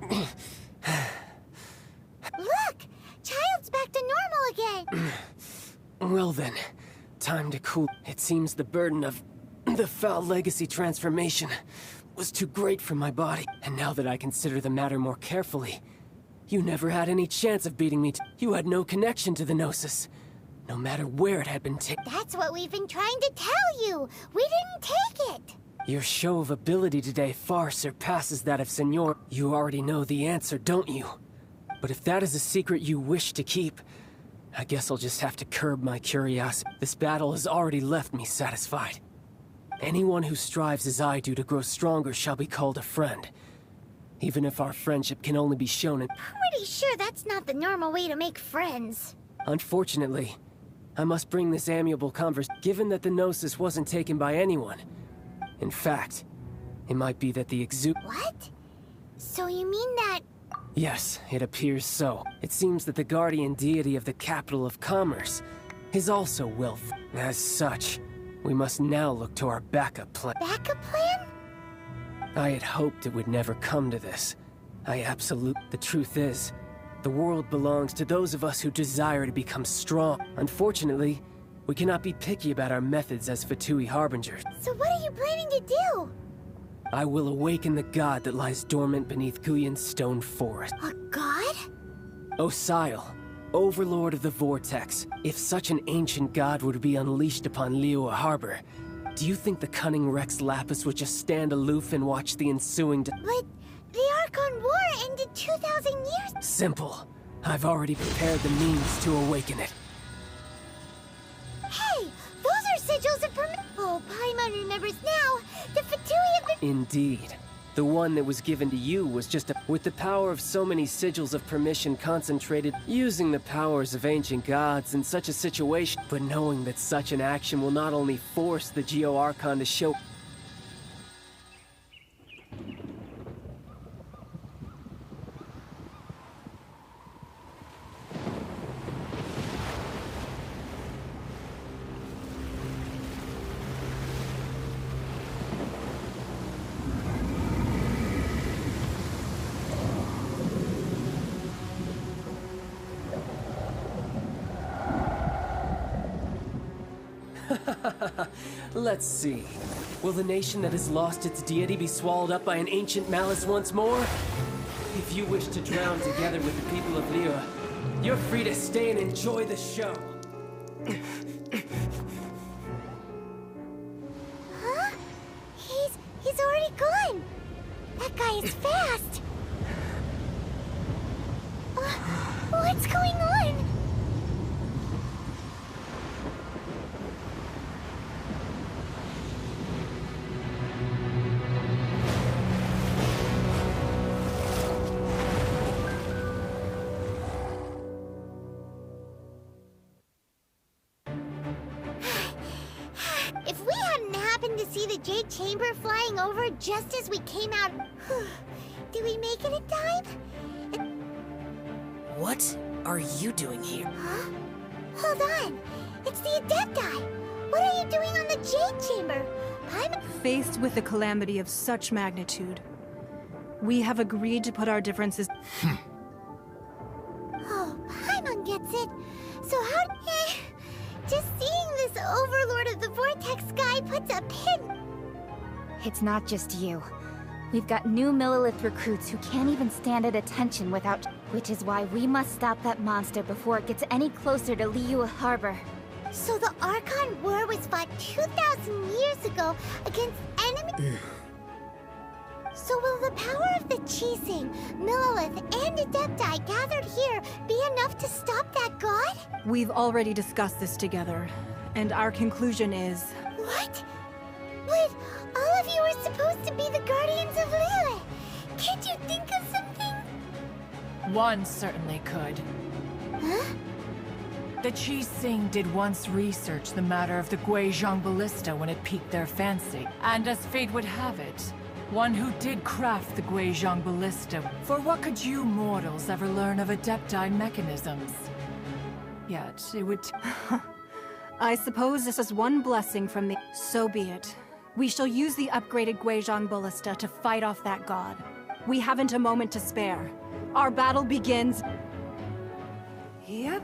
Look! Child's back to normal again! Well then, time to cool. It seems the burden of the foul legacy transformation was too great for my body. And now that I consider the matter more carefully, you never had any chance of beating me. You had no connection to the Gnosis, no matter where it had been taken. That's what we've been trying to tell you! We didn't take it! Your show of ability today far surpasses that of Senor. You already know the answer, don't you? But if that is a secret you wish to keep, I guess I'll just have to curb my curiosity. This battle has already left me satisfied. Anyone who strives as I do to grow stronger shall be called a friend. Even if our friendship can only be shown in— Pretty sure that's not the normal way to make friends. Unfortunately, I must bring this amiable conversation, given that the Gnosis wasn't taken by anyone. In fact, it might be that the What? So you mean that— Yes, it appears so. It seems that the guardian deity of the capital of commerce is also wealth. As such, we must now look to our backup plan. Backup plan? I had hoped it would never come to this. The truth is, the world belongs to those of us who desire to become strong. Unfortunately, we cannot be picky about our methods as Fatui Harbingers. So what are you planning to do? I will awaken the god that lies dormant beneath Guyon's stone forest. A god? Osile, overlord of the vortex. If such an ancient god were to be unleashed upon Liyue Harbor, do you think the cunning Rex Lapis would just stand aloof and watch the ensuing But the Archon War ended 2,000 years— Simple. I've already prepared the means to awaken it. Hey! Those are sigils of permission— Oh, Paimon remembers now! The Fatui have been— Indeed. The one that was given to you was just a— With the power of so many sigils of permission concentrated, using the powers of ancient gods in such a situation, but knowing that such an action will not only force the Geo Archon to show— Let's see. Will the nation that has lost its deity be swallowed up by an ancient malice once more? If you wish to drown together with the people of Liyue, you're free to stay and enjoy the show. Huh? He's already gone! That guy is fast! What's going on? If we hadn't happened to see the Jade Chamber flying over just as we came out— Did we make it in time? What are you doing here? Huh? Hold on! It's the Adepti! What are you doing on the Jade Chamber? Faced with a calamity of such magnitude, we have agreed to put our differences— Oh, Paimon gets it. So how— just seeing this overlord of the Vortex guy puts a pin— It's not just you. We've got new Millilith recruits who can't even stand at attention without— Which is why we must stop that monster before it gets any closer to Liyue Harbor. So the Archon War was fought 2,000 years ago against enemy— So will the power of the Chising, Millilith, and Adepti gathered here be enough to stop that god? We've already discussed this together, and our conclusion is— What? But all of you are supposed to be the guardians of Liyue. Can't you think of something? One certainly could. Huh? The Chising did once research the matter of the Guizhong Ballista when it piqued their fancy. And as fate would have it, one who did craft the Guizhong Ballista— For what could you mortals ever learn of Adepti mechanisms? Yet, it would— I suppose this is one blessing from the— So be it. We shall use the upgraded Guizhong Ballista to fight off that god. We haven't a moment to spare. Our battle begins... Yep.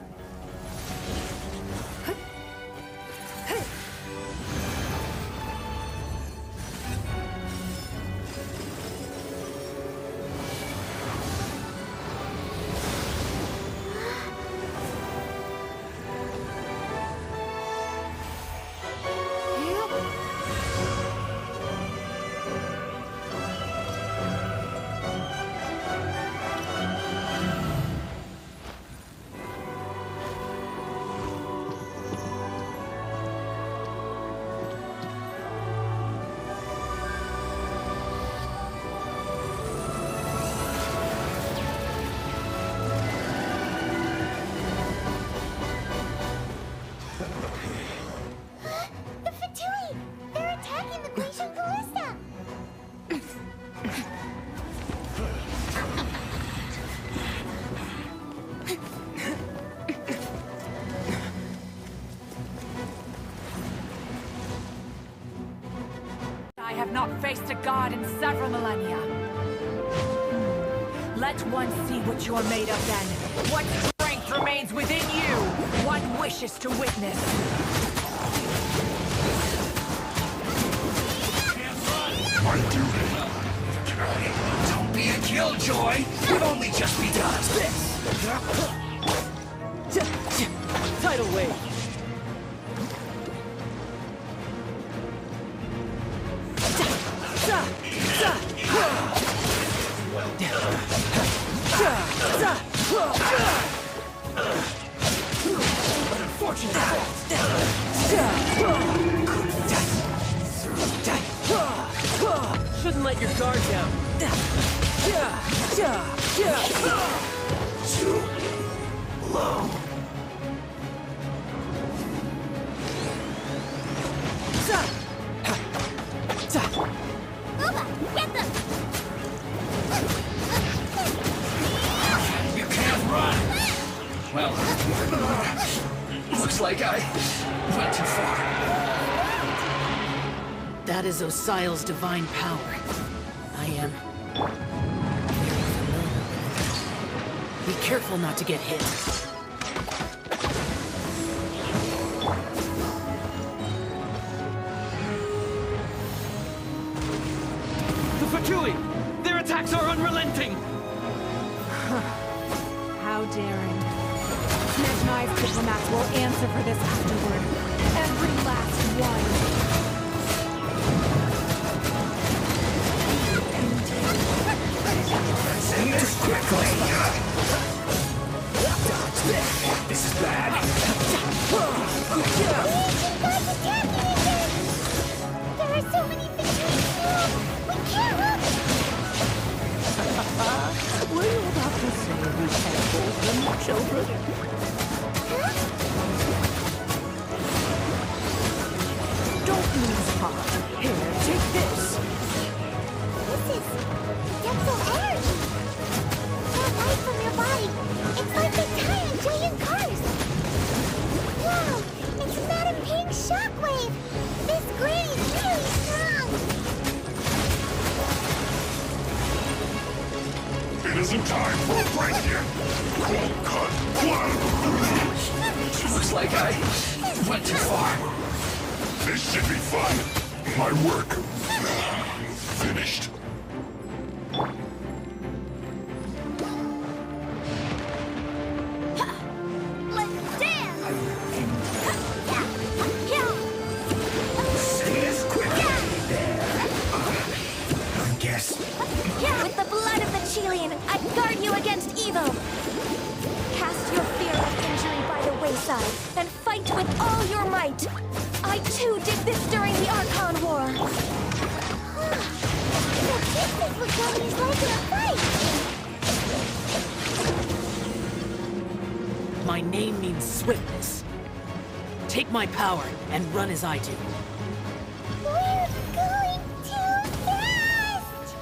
I have not faced a god in several millennia. Let one see what you are made of then. What strength remains within you? One wishes to witness. My duty. Don't be a killjoy. We've only just begun. Tidal wave. Shouldn't let your guard down. Too low. Get them! You can't run. Well, looks like I went too far. That is Osial's divine power. I am... Be careful not to get hit. The Fatui! Their attacks are unrelenting! How daring. Snezhnai's diplomats will answer for this afterward. Every last one. Send this quickly. Dodge this. This is bad. There are so many things we can do! We can't run! Were you about to say we can't hold them, children? Don't lose heart. Here, take this. This is... dental energy! That light from your body, it's like the tiny giant cars! Wow! It's not a pink shockwave! This grid is really strong! It isn't time for a break yet. Cold cut. Looks like I went too far. This should be fun. My work finished. Let's dance! See this quickly there. I guess. With the blood of the Chilean, I guard you against evil! Cast your fear of injury by the wayside, and fight with all your might! I too did this during the Archon War! The business was going his leg in a fight! My name means swiftness. Take my power and run as I do. We're going too fast!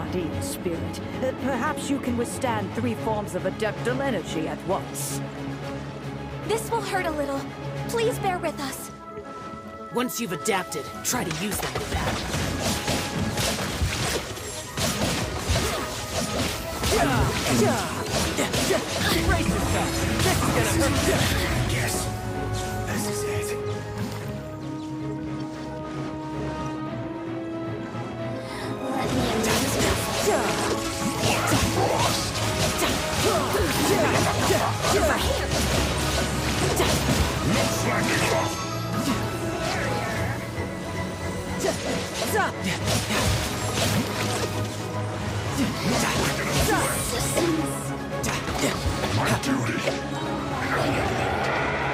guardian spirit. Perhaps you can withstand 3 forms of adeptal energy at once. This will hurt a little. Please bear with us. Once you've adapted, try to use them with that. Brace yourself! This is gonna hurt! Yes, this is it. Let me amuse myself. Over here. No slacking off. My duty.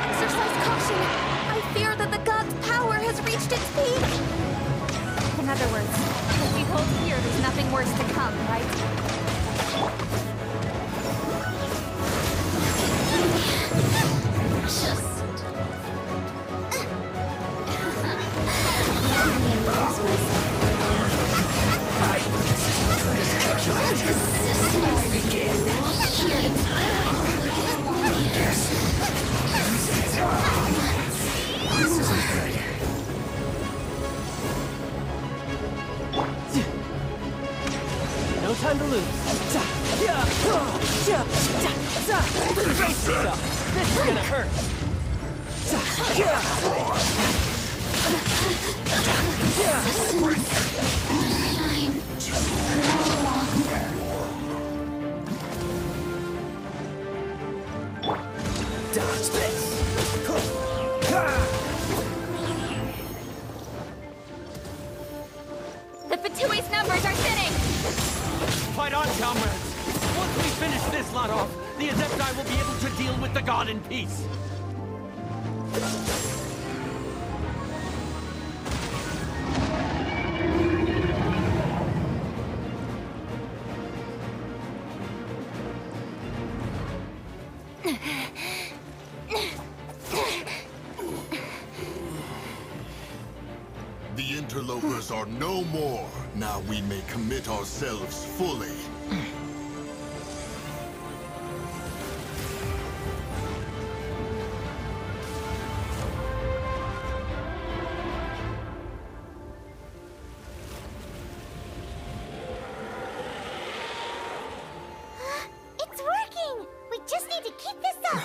Exercise caution. I fear that the god's power has reached its peak. In other words, if we hold here, there's nothing worse to come, right? No time to lose. Brace yourself! This is gonna hurt! Dodge this! The Fatui's numbers are thinning! Fight on, comrades! Once we finish this lot off, the Adepti will be able to deal with the god in peace. The interlopers are no more. Now we may commit ourselves fully. It's working! We just need to keep this up!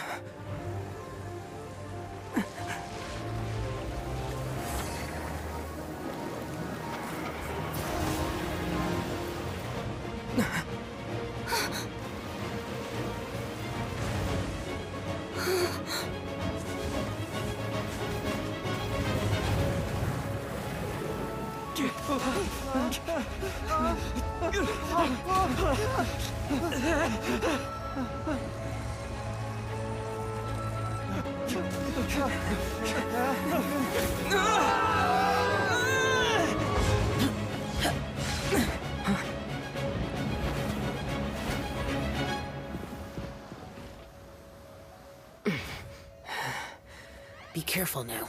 Be careful now.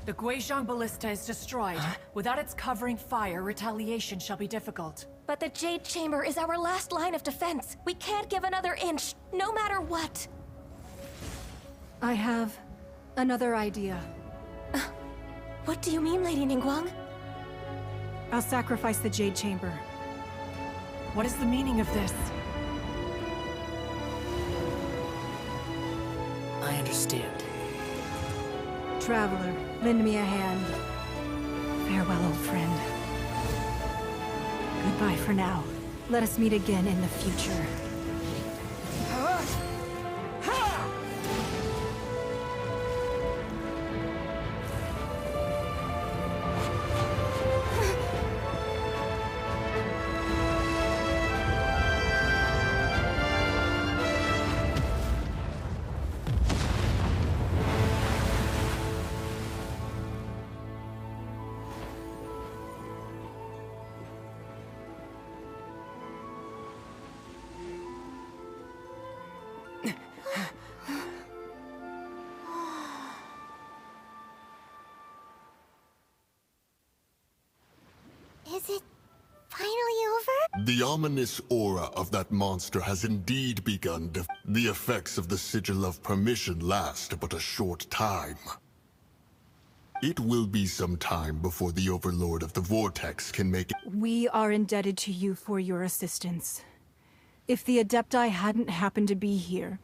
The Guizhong Ballista is destroyed. Without its covering fire, retaliation shall be difficult. But the Jade Chamber is our last line of defense. We can't give another inch, no matter what. I have another idea. What do you mean, Lady Ningguang? I'll sacrifice the Jade Chamber. What is the meaning of this? I understand. Traveler, lend me a hand. Farewell, old friend. Goodbye for now. Let us meet again in the future. The ominous aura of that monster has indeed begun to... The effects of the Sigil of Permission last but a short time. It will be some time before the Overlord of the Vortex can make it... We are indebted to you for your assistance. If the Adepti hadn't happened to be here,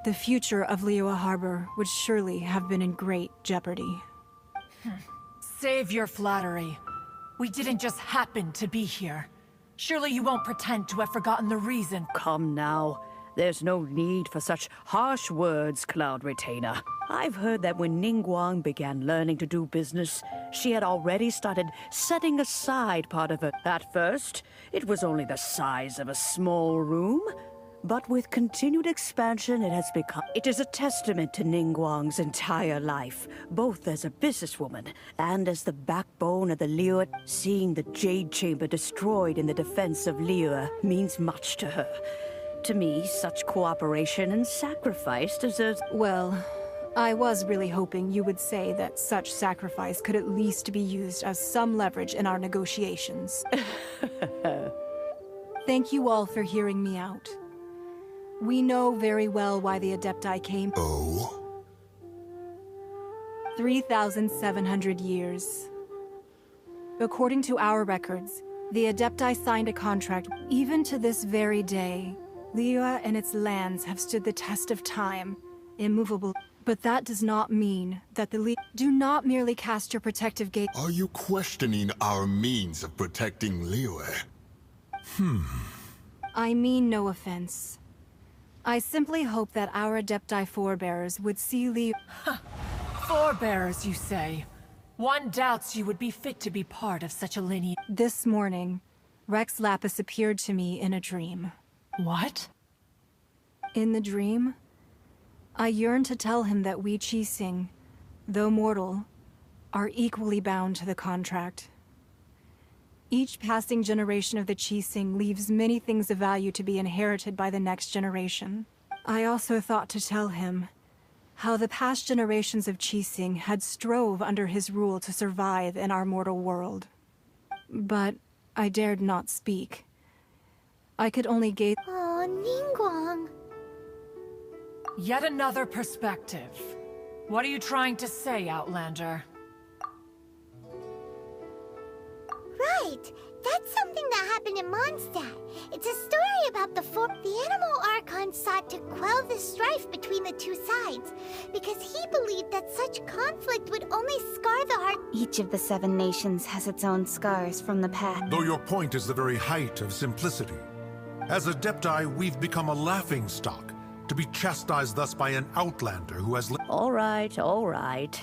the future of Liyue Harbor would surely have been in great jeopardy. Save your flattery. We didn't just happen to be here. Surely you won't pretend to have forgotten the reason. Come now. There's no need for such harsh words, Cloud Retainer. I've heard that when Ningguang began learning to do business, she had already started setting aside part of it. At first, it was only the size of a small room. But with continued expansion, it has become... It is a testament to Ningguang's entire life, both as a businesswoman and as the backbone of the Liyue. Seeing the Jade Chamber destroyed in the defense of Liyue means much to her. To me, such cooperation and sacrifice deserves... Well, I was really hoping you would say that such sacrifice could at least be used as some leverage in our negotiations. Thank you all for hearing me out. We know very well why the Adepti came. Oh? 3,700 years. According to our records, the Adepti signed a contract. Even to this very day, Liyue and its lands have stood the test of time, immovable. But that does not mean that the do not merely cast your protective gate. Are you questioning our means of protecting Liyue? I mean no offense. I simply hope that our Adepti forebears would see Liyue... Forebears, you say? One doubts you would be fit to be part of such a lineage. This morning, Rex Lapis appeared to me in a dream. What? In the dream, I yearned to tell him that we Qixing, though mortal, are equally bound to the contract. Each passing generation of the Qixing leaves many things of value to be inherited by the next generation. I also thought to tell him how the past generations of Qixing had strove under his rule to survive in our mortal world. But I dared not speak. I could only gaze. Oh, Ningguang. Yet another perspective. What are you trying to say, Outlander? Right! That's something that happened in Mondstadt. It's a story about the Animal Archon sought to quell the strife between the two sides, because he believed that such conflict would only scar the heart. Each of the 7 nations has its own scars from the past. Though your point is the very height of simplicity. As Adepti, we've become a laughingstock, to be chastised thus by an Outlander who has... All right, all right.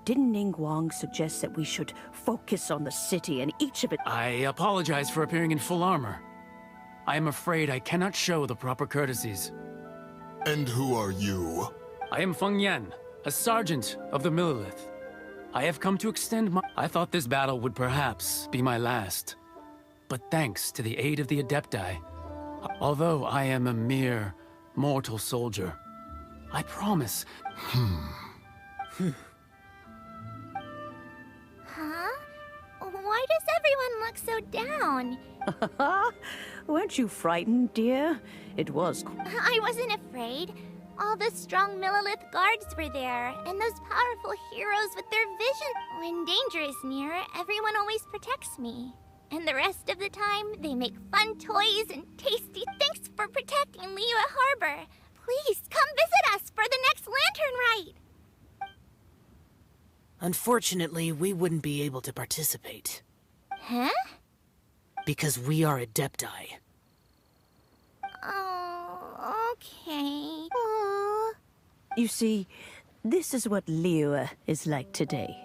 Didn't Ningguang suggest that we should focus on the city and each of it? I apologize for appearing in full armor. I am afraid I cannot show the proper courtesies. And who are you? I am Feng Yan, a sergeant of the Millelith. I have come to extend my... I thought this battle would perhaps be my last. But thanks to the aid of the Adepti, although I am a mere mortal soldier, I promise... Huh? Why does everyone look so down? Weren't you frightened, dear? It was... I wasn't afraid. All the strong Millelith guards were there, and those powerful heroes with their vision. When danger is near, everyone always protects me. And the rest of the time, they make fun toys and tasty... Thanks for protecting Liyue Harbor. Please, come visit us for the next lantern rite. Unfortunately, we wouldn't be able to participate. Huh? Because we are Adepti. Oh, okay. Aww. You see, this is what Liyue is like today.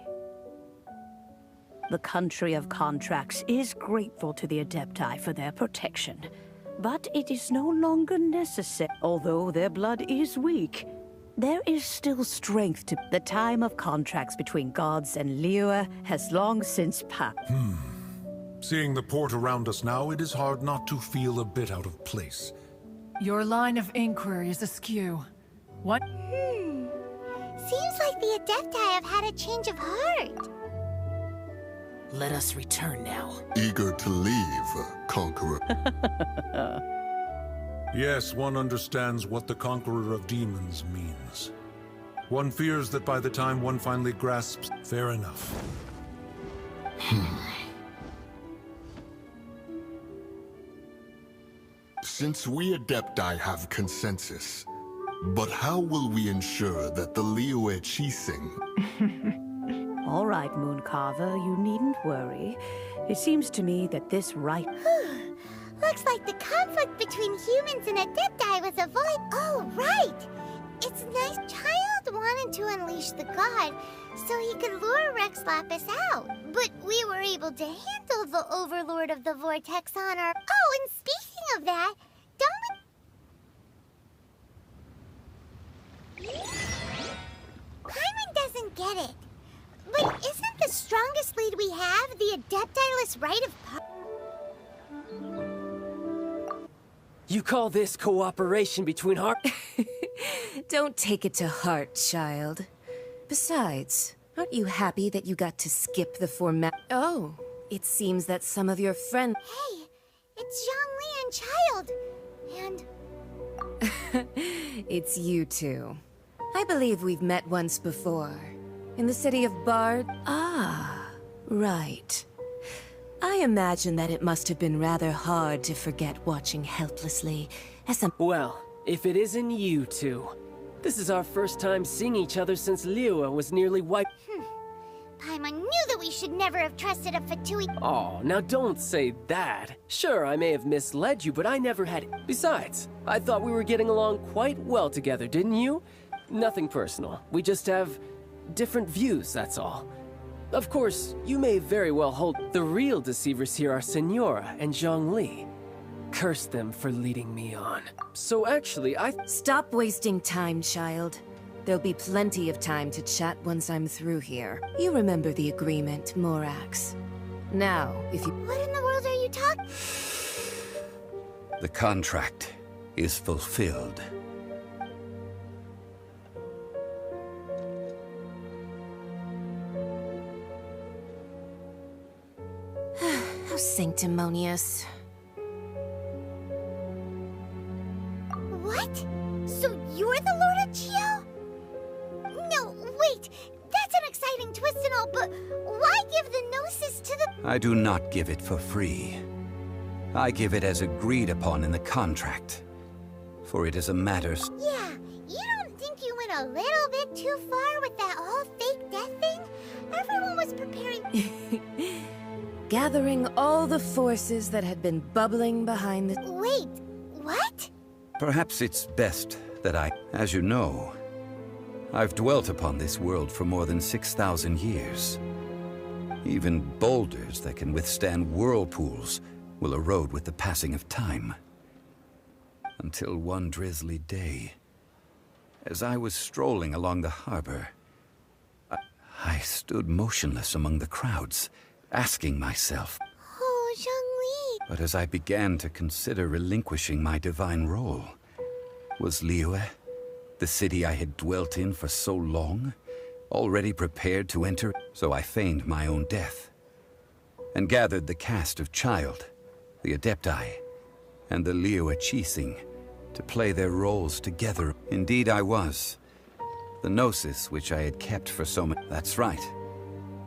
The country of contracts is grateful to the Adepti for their protection. But it is no longer necessary. Although their blood is weak, there is still strength to... The time of contracts between gods and Liyue has long since passed. Seeing the port around us now, it is hard not to feel a bit out of place. Your line of inquiry is askew. What? Seems like the Adepti have had a change of heart. Let us return now. Eager to leave, Conqueror. Yes, one understands what the Conqueror of Demons means. One fears that by the time one finally grasps, fair enough. Since we Adepti have consensus, but how will we ensure that the Liyue Chising... All right, Mooncarver, you needn't worry. It seems to me that this right... Looks like the conflict between humans and Adepti was avoided. Oh, right! It's nice. Child wanted to unleash the god so he could lure Rex Lapis out. But we were able to handle the Overlord of the Vortex on our... Oh, and speaking of that, don't we... Paimon doesn't get it. But isn't the strongest lead we have the Adepti-less right of... You call this cooperation between Don't take it to heart, child. Besides, aren't you happy that you got to skip the format? Oh, it seems that some of your friends... Hey, it's Zhongli and Child. And... It's you two. I believe we've met once before. In the city of Bard? Ah, right. I imagine that it must have been rather hard to forget watching helplessly as some... Well, if it isn't you two. This is our first time seeing each other since Liyue was nearly wiped. Paimon knew that we should never have trusted a Fatui. Oh, now don't say that. Sure, I may have misled you, but I never had... Besides, I thought we were getting along quite well together, didn't you? Nothing personal. We just have different views, that's all. Of course, you may very well hold... The real deceivers here are Senora and Zhongli. Curse them for leading me on. So actually, Stop wasting time, child. There'll be plenty of time to chat once I'm through here. You remember the agreement, Morax. Now, if you... What in the world are you talking... The contract is fulfilled. How sanctimonious. What? So you're the Lord of Chio? No, wait. That's an exciting twist and all, but why give the Gnosis to the... I do not give it for free. I give it as agreed upon in the contract. For it is a matter... Yeah, you don't think you went a little bit too far with that whole fake death thing? Everyone was preparing... Gathering all the forces that had been bubbling behind the... Wait, what? Perhaps it's best that as you know, I've dwelt upon this world for more than 6,000 years. Even boulders that can withstand whirlpools will erode with the passing of time. Until one drizzly day, as I was strolling along the harbor, I stood motionless among the crowds, asking myself... Oh, Zhongli... But as I began to consider relinquishing my divine role, was Liyue, the city I had dwelt in for so long, already prepared to enter? So I feigned my own death, and gathered the cast of Child, the Adepti, and the Liyue Chising to play their roles together. Indeed I was. The Gnosis which I had kept for so many... That's right.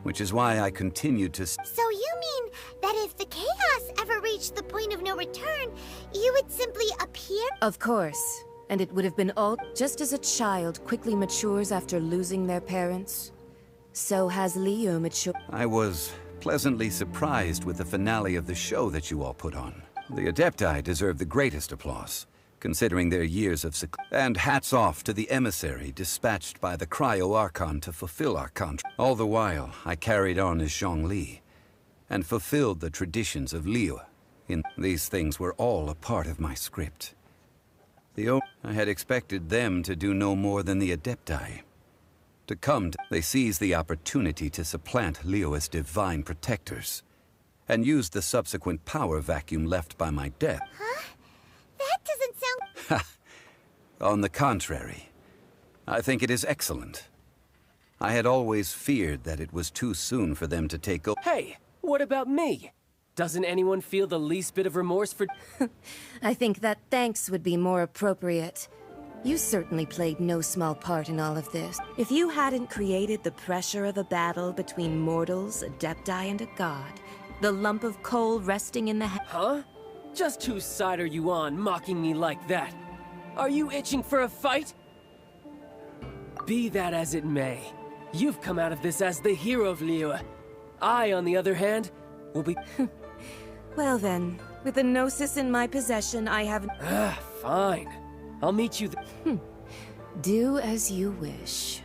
Which is why I continued to... So you mean that if the chaos ever reached the point of no return, you would simply appear? Of course. And it would have been all... Just as a child quickly matures after losing their parents, so has Liyue matured. I was pleasantly surprised with the finale of the show that you all put on. The Adepti deserve the greatest applause, considering their years of and hats off to the emissary dispatched by the Cryo-Archon to fulfill our contract. All the while, I carried on as Zhongli, and fulfilled the traditions of Liyue. These things were all a part of my script. I had expected them to do no more than the Adepti. They seized the opportunity to supplant Liyue's divine protectors, and used the subsequent power vacuum left by my death. Huh? That doesn't sound... On the contrary, I think it is excellent. I had always feared that it was too soon for them to take over. Hey, What about me? Doesn't anyone feel the least bit of remorse for... I think that thanks would be more appropriate. You certainly played no small part in all of this. If you hadn't created the pressure of a battle between mortals, adepti, and a god, the lump of coal resting in the Huh? Just whose side are you on, mocking me like that? Are you itching for a fight? Be that as it may, you've come out of this as the hero of Liyue. I, on the other hand, will be... Well then, with the Gnosis in my possession, I have... Fine. I'll meet you Do as you wish.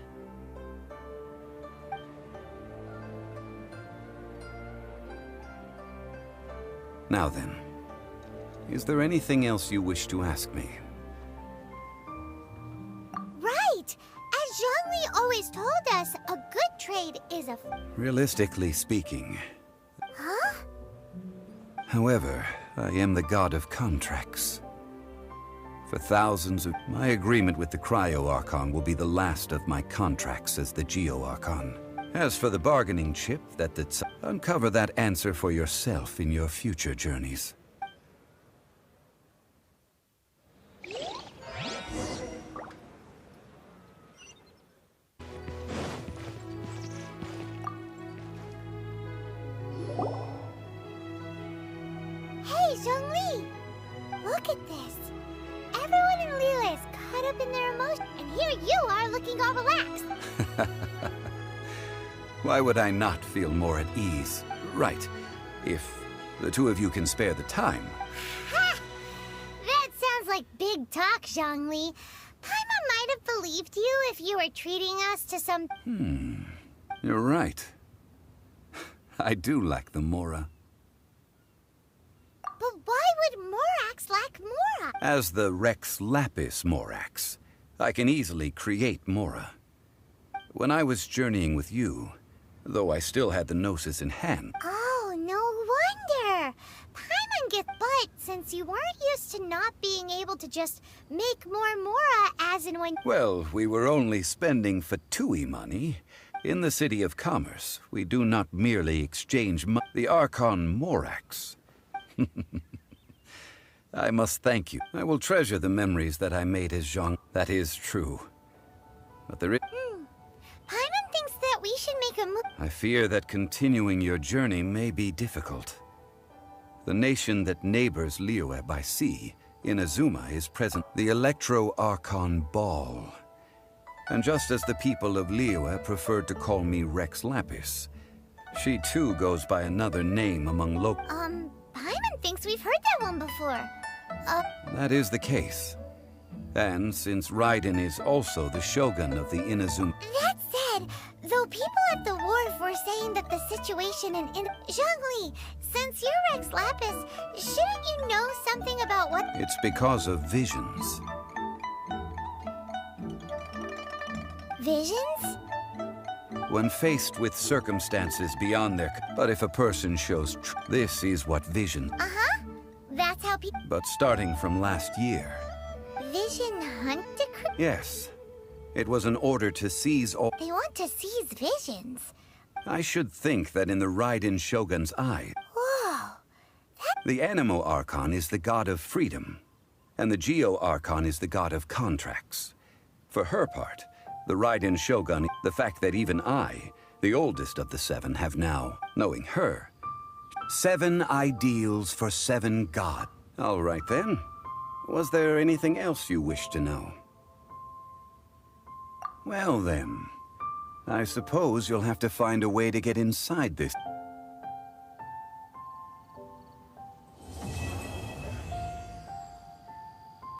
Now then, is there anything else you wish to ask me? Right! As Zhongli always told us, a good trade is a... Realistically speaking. Huh? However, I am the god of contracts. For thousands of... My agreement with the Cryo Archon will be the last of my contracts as the Geo Archon. As for the bargaining chip that's... Uncover that answer for yourself in your future journeys. Hey, Zhongli! Look at this. Everyone in Liyue is caught up in their emotions, and here you are looking all relaxed. Why would I not feel more at ease? Right. If the two of you can spare the time. Ha! That sounds like big talk, Zhongli. Paimon might have believed you if you were treating us to some... You're right. I do lack the Mora. But why would Morax lack Mora? As the Rex Lapis Morax, I can easily create Mora. When I was journeying with you, though I still had the Gnosis in hand... Oh, no wonder! Paimon gets but since you weren't used to not being able to just make more Mora as and when... Well, we were only spending Fatui money. In the City of Commerce, we do not merely exchange the Archon Morax. I must thank you. I will treasure the memories that I made as Zhang. That is true. But there is... Paimon thinks that we should make a move... I fear that continuing your journey may be difficult. The nation that neighbors Liyue by sea, Inazuma, is present. The Electro-Archon Ball. And just as the people of Liyue preferred to call me Rex Lapis, she too goes by another name among local... Paimon thinks we've heard that one before. That is the case. And since Raiden is also the shogun of the Inazuma... That said, though people at the wharf were saying that the situation in Zhongli, since you're Rex Lapis, shouldn't you know something about what... It's because of visions. Visions? When faced with circumstances beyond their... But if a person shows... This is what vision... Uh-huh. That's how people... But starting from last year... Vision hunt decree? Yes. It was an order to seize all... They want to seize visions. I should think that in the Raiden Shogun's eye... Whoa. The Animo Archon is the god of freedom, and the Geo Archon is the god of contracts. For her part, the Raiden Shogun... The fact that even I, the oldest of the seven, have now, knowing her... 7 ideals for 7 gods. All right then. Was there anything else you wish to know? Well then, I suppose you'll have to find a way to get inside this.